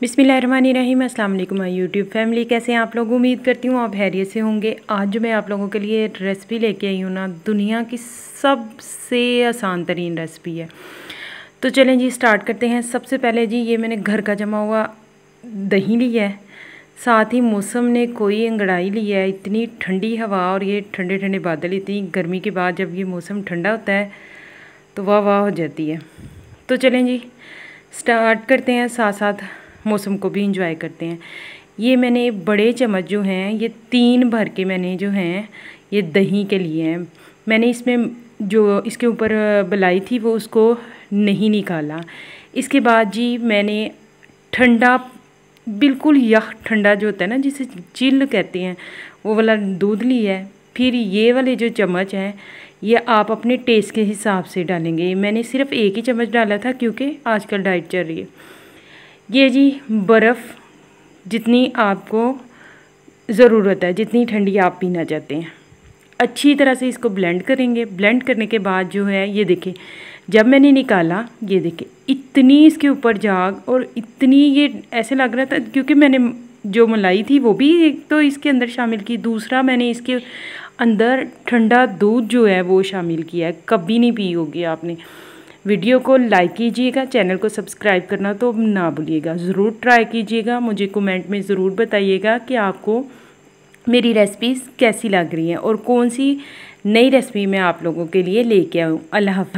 बिस्मिल्लाहिर्रहमानिर्रहीम। अस्सलाम वालेकुम माय यूट्यूब फैमिली, कैसे हैं आप लोग। उम्मीद करती हूँ आप खैरियत से होंगे। आज जो मैं आप लोगों के लिए रेसिपी लेके आई हूँ ना, दुनिया की सबसे आसान तरीन रेसिपी है। तो चलें जी स्टार्ट करते हैं। सबसे पहले जी ये मैंने घर का जमा हुआ दही लिया है, साथ ही मौसम ने कोई अंगड़ाई लिया है। इतनी ठंडी हवा और ये ठंडे ठंडे बादल, इतनी गर्मी के बाद जब ये मौसम ठंडा होता है तो वाह वाह हो जाती है। तो चलें जी स्टार्ट करते हैं, साथ साथ मौसम को भी इंजॉय करते हैं। ये मैंने बड़े चम्मच जो हैं ये 3 भर के मैंने जो हैं ये दही के लिए हैं। मैंने इसमें जो इसके ऊपर बलाई थी वो उसको नहीं निकाला। इसके बाद जी मैंने ठंडा, बिल्कुल यह ठंडा जो होता है ना जिसे चिल कहते हैं, वो वाला दूध लिया है। फिर ये वाले जो चम्मच हैं ये आप अपने टेस्ट के हिसाब से डालेंगे। मैंने सिर्फ 1 ही चम्मच डाला था क्योंकि आजकल डाइट चल रही है। ये जी बर्फ़ जितनी आपको ज़रूरत है, जितनी ठंडी आप पीना चाहते हैं, अच्छी तरह से इसको ब्लेंड करेंगे। ब्लेंड करने के बाद जो है ये देखें, जब मैंने निकाला ये देखें इतनी इसके ऊपर झाग और इतनी ये ऐसे लग रहा था, क्योंकि मैंने जो मलाई थी वो भी एक तो इसके अंदर शामिल की, दूसरा मैंने इसके अंदर ठंडा दूध जो है वो शामिल किया है। कभी नहीं पी होगी आपने। वीडियो को लाइक कीजिएगा, चैनल को सब्सक्राइब करना तो ना भूलिएगा। ज़रूर ट्राई कीजिएगा, मुझे कमेंट में ज़रूर बताइएगा कि आपको मेरी रेसिपीज़ कैसी लग रही हैं और कौन सी नई रेसिपी मैं आप लोगों के लिए लेके आऊँ। अल्लाह हाफ़िज़।